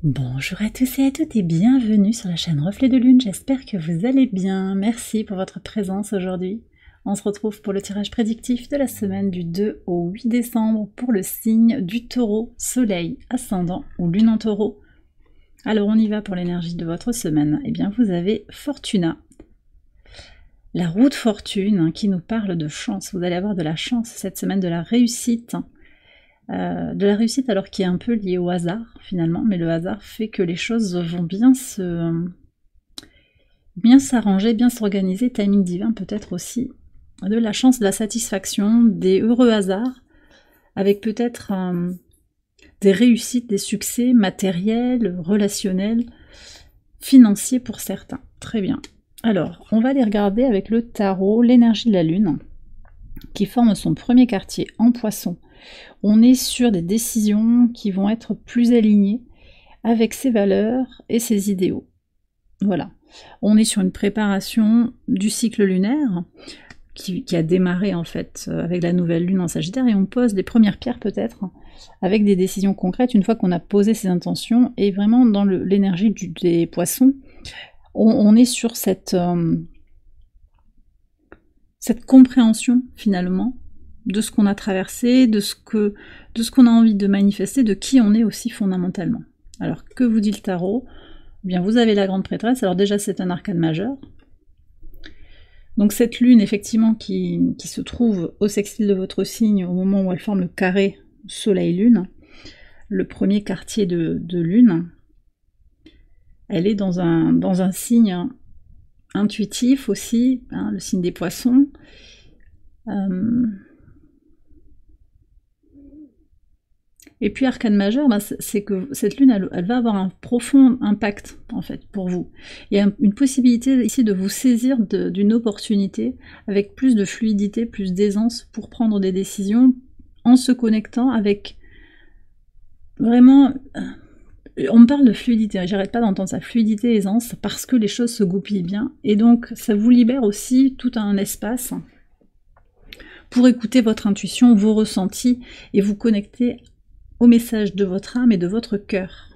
Bonjour à tous et à toutes et bienvenue sur la chaîne Reflet de Lune, j'espère que vous allez bien. Merci pour votre présence aujourd'hui. On se retrouve pour le tirage prédictif de la semaine du 2 au 8 décembre pour le signe du Taureau, Soleil, Ascendant ou Lune en Taureau. Alors on y va pour l'énergie de votre semaine. Eh bien vous avez Fortuna, la roue de fortune qui nous parle de chance. Vous allez avoir de la chance cette semaine, de la réussite. Alors qui est un peu liée au hasard finalement, mais le hasard fait que les choses vont bien s'arranger, bien s'organiser, timing divin peut-être aussi, de la chance, de la satisfaction, des heureux hasards, avec peut-être des réussites, des succès matériels, relationnels, financiers pour certains. Très bien. Alors, on va les regarder avec le tarot, l'énergie de la lune, qui forme son premier quartier en Poisson. On est sur des décisions qui vont être plus alignées avec ses valeurs et ses idéaux. Voilà. On est sur une préparation du cycle lunaire qui a démarré en fait avec la nouvelle lune en Sagittaire, et on pose les premières pierres peut-être avec des décisions concrètes une fois qu'on a posé ses intentions. Et vraiment dans l'énergie des Poissons, on est sur cette compréhension finalement de ce qu'on a traversé, de ce qu'on a envie de manifester, de qui on est aussi fondamentalement. Alors, que vous dit le tarot? Eh bien, vous avez la grande prêtresse. Alors déjà, c'est un arcane majeur. Donc cette lune, effectivement, qui se trouve au sextile de votre signe au moment où elle forme le carré Soleil-Lune, le premier quartier de lune, elle est dans un signe intuitif aussi, hein, le signe des Poissons. Et puis arcane majeur, c'est que cette lune, elle va avoir un profond impact en fait pour vous. Il y a une possibilité ici de vous saisir d'une opportunité avec plus de fluidité, plus d'aisance pour prendre des décisions en se connectant avec vraiment... On me parle de fluidité, j'arrête pas d'entendre ça, fluidité, aisance, parce que les choses se goupillent bien. Et donc ça vous libère aussi tout un espace pour écouter votre intuition, vos ressentis et vous connecter au message de votre âme et de votre cœur.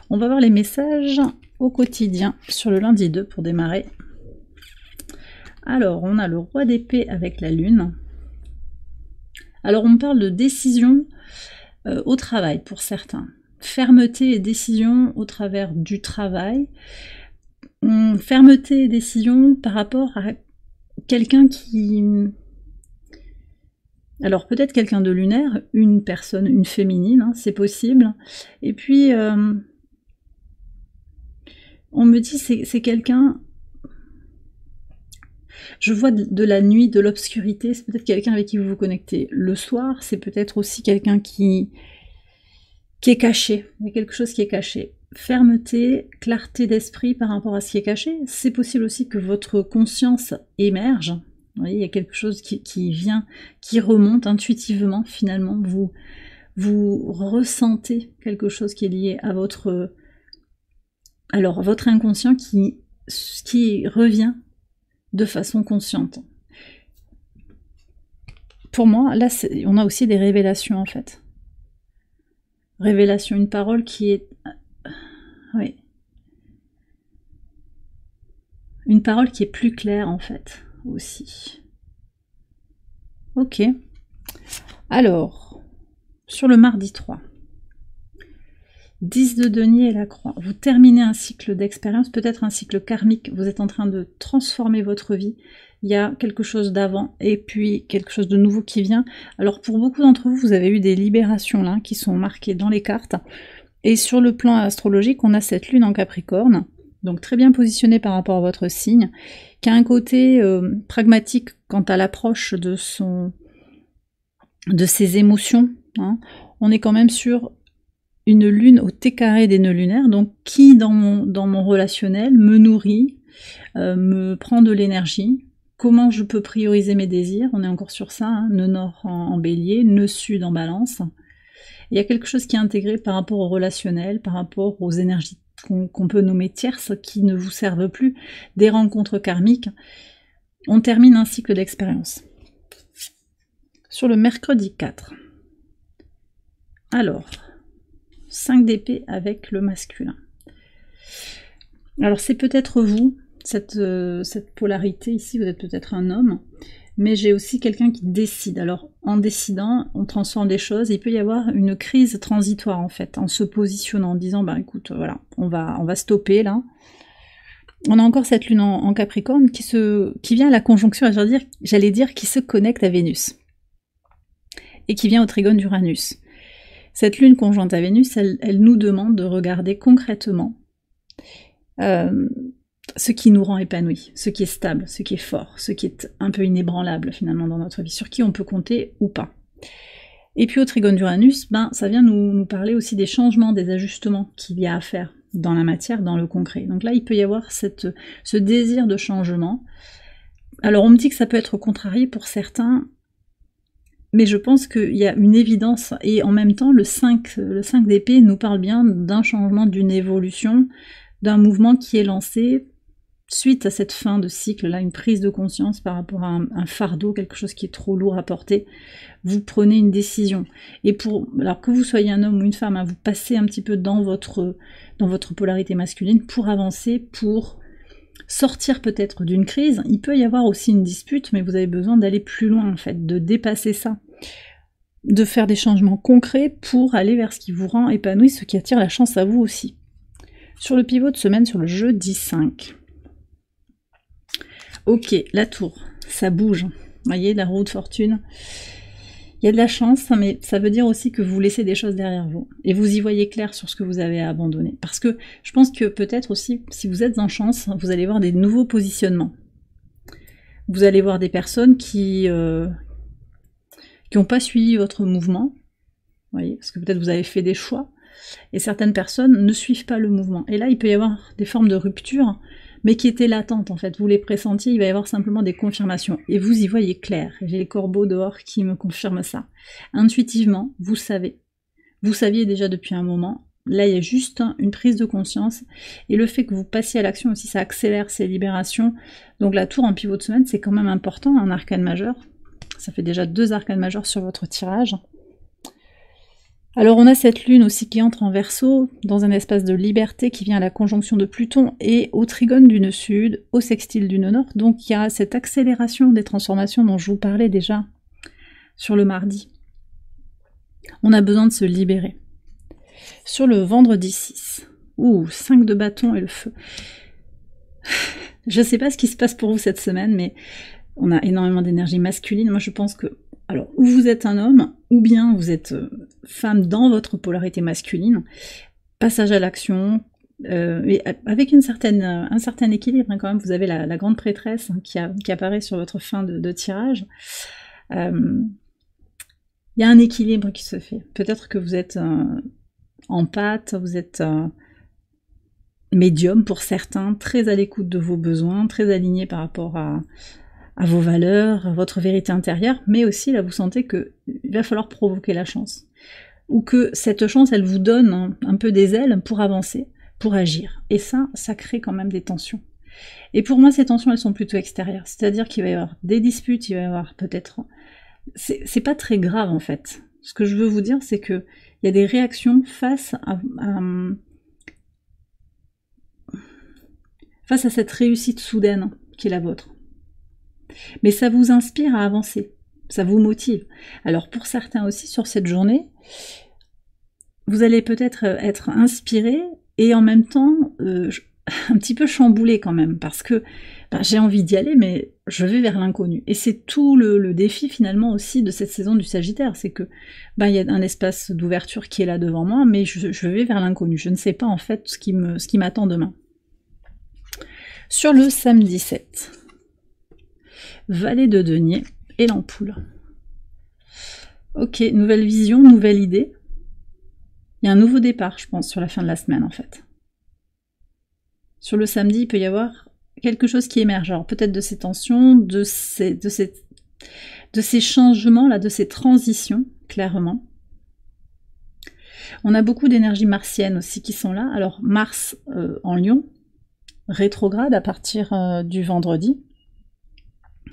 On va voir les messages au quotidien sur le lundi 2 pour démarrer. Alors, on a le roi d'épée avec la lune. Alors, on me parle de décision au travail pour certains. Fermeté et décision au travers du travail. Fermeté et décision par rapport à quelqu'un qui... Alors peut-être quelqu'un de lunaire, une personne, une féminine, hein, c'est possible. Et puis, on me dit c'est quelqu'un... Je vois de la nuit, de l'obscurité, c'est peut-être quelqu'un avec qui vous vous connectez le soir, c'est peut-être aussi quelqu'un qui est caché, il y a quelque chose qui est caché. Fermeté, clarté d'esprit par rapport à ce qui est caché, c'est possible aussi que votre conscience émerge. Vous voyez, il y a quelque chose qui vient, qui remonte intuitivement, finalement, vous ressentez quelque chose qui est lié à votre inconscient qui revient de façon consciente. Pour moi, là, on a aussi des révélations, en fait. Révélation, une parole qui est... Oui. Une parole qui est plus claire, en fait. Aussi. Ok. Alors, sur le mardi 3, 10 de denier et la croix. Vous terminez un cycle d'expérience, peut-être un cycle karmique. Vous êtes en train de transformer votre vie. Il y a quelque chose d'avant et puis quelque chose de nouveau qui vient. Alors pour beaucoup d'entre vous, vous avez eu des libérations là qui sont marquées dans les cartes. Et sur le plan astrologique, on a cette lune en Capricorne, donc très bien positionnée par rapport à votre signe, qui a un côté pragmatique quant à l'approche de ses émotions. Hein. On est quand même sur une lune au T carré des nœuds lunaires, donc qui dans mon relationnel me nourrit, me prend de l'énergie. Comment je peux prioriser mes désirs? On est encore sur ça, hein, nœud nord en bélier, nœud sud en balance. Il y a quelque chose qui est intégré par rapport au relationnel, par rapport aux énergies qu'on peut nommer tierces, qui ne vous servent plus, des rencontres karmiques. On termine un cycle d'expérience. Sur le mercredi 4. Alors, 5 d'épée avec le masculin. Alors c'est peut-être vous, cette polarité ici, vous êtes peut-être un homme, mais j'ai aussi quelqu'un qui décide. Alors en décidant, on transforme des choses, il peut y avoir une crise transitoire en fait, en se positionnant, en disant, bah écoute, voilà, on va stopper là. On a encore cette lune en Capricorne qui vient à la conjonction, j'allais dire, qui se connecte à Vénus, et qui vient au trigone d'Uranus. Cette lune conjointe à Vénus, elle nous demande de regarder concrètement ce qui nous rend épanouis, ce qui est stable, ce qui est fort, ce qui est un peu inébranlable finalement dans notre vie, sur qui on peut compter ou pas. Et puis au trigone d'Uranus, ça vient nous parler aussi des changements, des ajustements qu'il y a à faire dans la matière, dans le concret. Donc là, il peut y avoir ce désir de changement. Alors on me dit que ça peut être contrarié pour certains, mais je pense qu'il y a une évidence, et en même temps, le 5 d'épée nous parle bien d'un changement, d'une évolution, d'un mouvement qui est lancé suite à cette fin de cycle-là, une prise de conscience par rapport à un fardeau, quelque chose qui est trop lourd à porter. Vous prenez une décision. Et alors que vous soyez un homme ou une femme, vous passez un petit peu dans votre polarité masculine pour avancer, pour sortir peut-être d'une crise. Il peut y avoir aussi une dispute, mais vous avez besoin d'aller plus loin en fait, de dépasser ça, de faire des changements concrets pour aller vers ce qui vous rend épanoui, ce qui attire la chance à vous aussi. Sur le pivot de semaine, sur le jeudi 5. Ok, la tour, ça bouge. Vous voyez, la roue de fortune. Il y a de la chance, mais ça veut dire aussi que vous laissez des choses derrière vous. Et vous y voyez clair sur ce que vous avez à abandonner. Parce que je pense que peut-être aussi, si vous êtes en chance, vous allez voir des nouveaux positionnements. Vous allez voir des personnes qui n'ont pas suivi votre mouvement. Vous voyez, parce que peut-être vous avez fait des choix. Et certaines personnes ne suivent pas le mouvement. Et là, il peut y avoir des formes de rupture, mais qui étaient latentes en fait. Vous les pressentiez, il va y avoir simplement des confirmations. Et vous y voyez clair. J'ai les corbeaux dehors qui me confirment ça. Intuitivement, vous savez. Vous saviez déjà depuis un moment. Là, il y a juste une prise de conscience. Et le fait que vous passiez à l'action aussi, ça accélère ces libérations. Donc la tour en pivot de semaine, c'est quand même important, un arcane majeur. Ça fait déjà 2 arcanes majeurs sur votre tirage. Alors on a cette lune aussi qui entre en Verseau, dans un espace de liberté qui vient à la conjonction de Pluton et au trigone du nœud sud, au sextile du nœud nord. Donc il y a cette accélération des transformations dont je vous parlais déjà sur le mardi. On a besoin de se libérer. Sur le vendredi 6, 5 de bâton et le feu. Je ne sais pas ce qui se passe pour vous cette semaine, mais on a énormément d'énergie masculine. Moi je pense que alors, ou vous êtes un homme, ou bien vous êtes femme dans votre polarité masculine, passage à l'action, et avec un certain équilibre, quand même, vous avez la grande prêtresse qui apparaît sur votre fin de tirage. Il y a un équilibre qui se fait. Peut-être que vous êtes empathe, vous êtes médium pour certains, très à l'écoute de vos besoins, très aligné par rapport à vos valeurs, à votre vérité intérieure, mais aussi là vous sentez qu'il va falloir provoquer la chance. Ou que cette chance, elle vous donne un peu des ailes pour avancer, pour agir. Et ça crée quand même des tensions. Et pour moi, ces tensions, elles sont plutôt extérieures. C'est-à-dire qu'il va y avoir des disputes, il va y avoir peut-être... C'est pas très grave en fait. Ce que je veux vous dire, c'est que il y a des réactions face à cette réussite soudaine qui est la vôtre. Mais ça vous inspire à avancer, ça vous motive. Alors pour certains aussi, sur cette journée, vous allez peut-être être inspiré et en même temps un petit peu chamboulé quand même, parce que j'ai envie d'y aller, mais je vais vers l'inconnu. Et c'est tout le défi finalement aussi de cette saison du Sagittaire, c'est que il y a un espace d'ouverture qui est là devant moi, mais je vais vers l'inconnu. Je ne sais pas en fait ce qui m'attend demain. Sur le samedi 7. Valet de denier et l'ampoule. Ok, nouvelle vision, nouvelle idée. Il y a un nouveau départ, je pense, sur la fin de la semaine, en fait. Sur le samedi, il peut y avoir quelque chose qui émerge. Alors, peut-être de ces tensions, de ces changements-là, de ces transitions, clairement. On a beaucoup d'énergie martienne aussi qui sont là. Alors, Mars en Lion, rétrograde à partir du vendredi.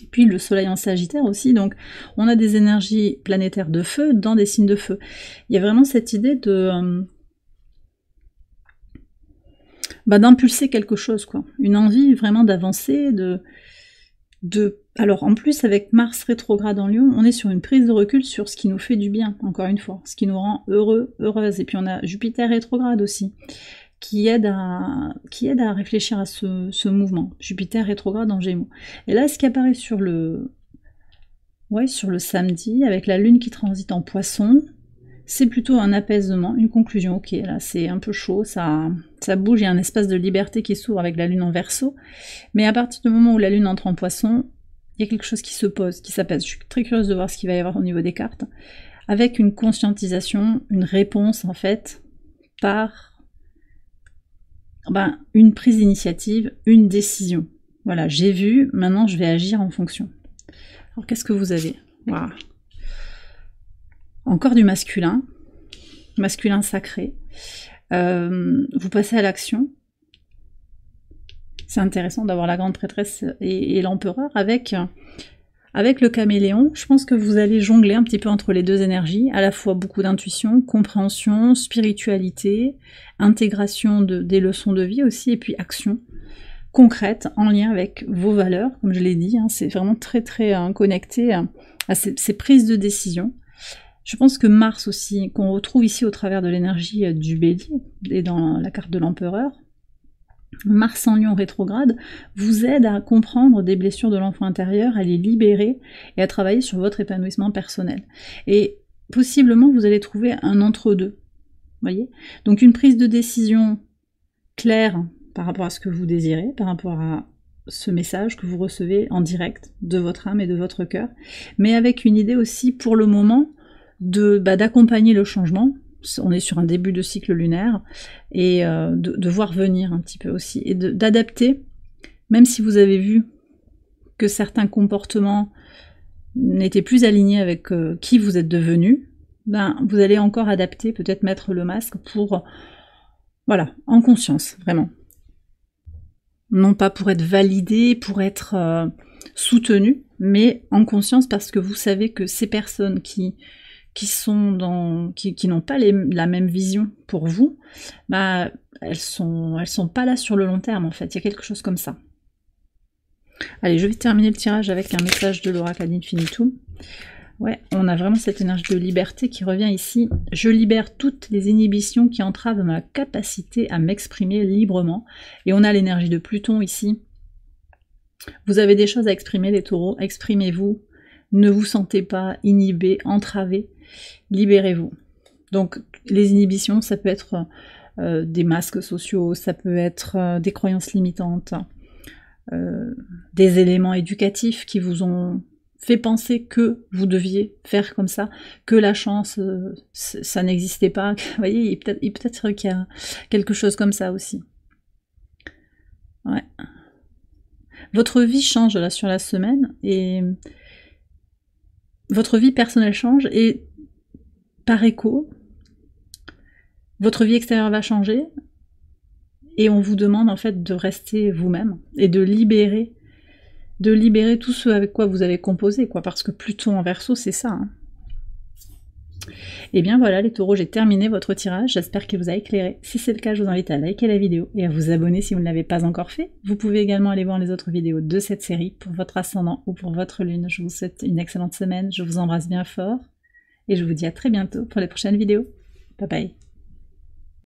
Et puis le soleil en Sagittaire aussi, donc on a des énergies planétaires de feu dans des signes de feu. Il y a vraiment cette idée de d'impulser quelque chose, quoi. Une envie vraiment d'avancer, Alors en plus, avec Mars rétrograde en Lion, on est sur une prise de recul sur ce qui nous fait du bien, encore une fois, ce qui nous rend heureux, heureuse. Et puis on a Jupiter rétrograde aussi, qui aide à réfléchir à ce mouvement. Jupiter rétrograde en Gémeaux. Et là, ce qui apparaît sur le samedi, avec la Lune qui transite en Poisson, c'est plutôt un apaisement, une conclusion. Ok, là c'est un peu chaud, ça bouge, il y a un espace de liberté qui s'ouvre avec la Lune en Verseau. Mais à partir du moment où la Lune entre en Poisson, il y a quelque chose qui se pose, qui s'apaise. Je suis très curieuse de voir ce qu'il va y avoir au niveau des cartes. Avec une conscientisation, une réponse en fait, par une prise d'initiative, une décision. Voilà, j'ai vu, maintenant je vais agir en fonction. Alors qu'est-ce que vous avez? Wow. Encore du masculin sacré. Vous passez à l'action. C'est intéressant d'avoir la grande prêtresse et l'empereur avec le caméléon. Je pense que vous allez jongler un petit peu entre les deux énergies, à la fois beaucoup d'intuition, compréhension, spiritualité, intégration des leçons de vie aussi, et puis action concrète en lien avec vos valeurs, comme je l'ai dit, hein, c'est vraiment très très connecté à ces prises de décision. Je pense que Mars aussi, qu'on retrouve ici au travers de l'énergie du Bélier et dans la carte de l'empereur, Mars en Lion rétrograde vous aide à comprendre des blessures de l'enfant intérieur, à les libérer et à travailler sur votre épanouissement personnel. Et possiblement vous allez trouver un entre-deux, voyez. Donc une prise de décision claire par rapport à ce que vous désirez, par rapport à ce message que vous recevez en direct de votre âme et de votre cœur, mais avec une idée aussi pour le moment d'accompagner le changement. On est sur un début de cycle lunaire, et de voir venir un petit peu aussi, et d'adapter, même si vous avez vu que certains comportements n'étaient plus alignés avec qui vous êtes devenu, vous allez encore adapter, peut-être mettre le masque pour, voilà, en conscience, vraiment. Non pas pour être validé, pour être soutenu, mais en conscience, parce que vous savez que ces personnes qui n'ont pas la même vision pour vous, elles sont pas là sur le long terme en fait, il y a quelque chose comme ça. Allez, je vais terminer le tirage avec un message de l'oracle ad infinitum. Ouais, on a vraiment cette énergie de liberté qui revient ici. Je libère toutes les inhibitions qui entravent ma capacité à m'exprimer librement. Et on a l'énergie de Pluton ici. Vous avez des choses à exprimer, les taureaux, exprimez-vous. Ne vous sentez pas inhibé, entravé. Libérez-vous. Donc les inhibitions, ça peut être des masques sociaux, ça peut être des croyances limitantes, des éléments éducatifs qui vous ont fait penser que vous deviez faire comme ça, que la chance, ça n'existait pas. Vous voyez, peut-être qu'il y a quelque chose comme ça aussi. Ouais. Votre vie change là sur la semaine, et votre vie personnelle change, et par écho, votre vie extérieure va changer, et on vous demande en fait de rester vous-même et de libérer tout ce avec quoi vous avez composé, quoi, parce que Pluton en Verseau, c'est ça. Hein. Et bien voilà les taureaux, j'ai terminé votre tirage, j'espère qu'il vous a éclairé. Si c'est le cas, je vous invite à liker la vidéo et à vous abonner si vous ne l'avez pas encore fait. Vous pouvez également aller voir les autres vidéos de cette série pour votre ascendant ou pour votre lune. Je vous souhaite une excellente semaine, je vous embrasse bien fort, et je vous dis à très bientôt pour les prochaines vidéos. Bye bye.